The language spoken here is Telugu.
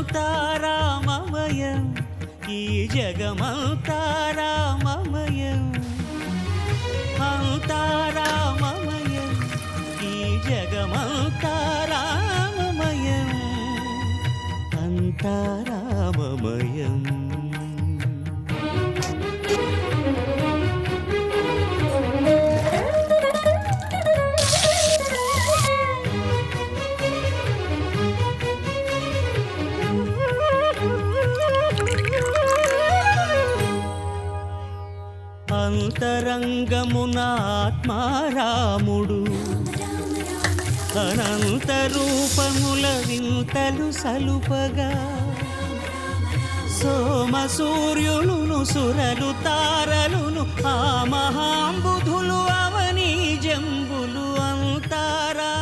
రామమయం ఈ జగమంతా రామమయం అంతా రామమయం ఈ జగమంతా రామమయం అంతా రామమయం. అంతరంగమున ఆత్మారాముడు అనంత రూపముల వింతలు సలుపగా సోమ సూర్యులును సురలు తారలును ఆ మహాంబుధులు అవనీ జంబులు అంతారా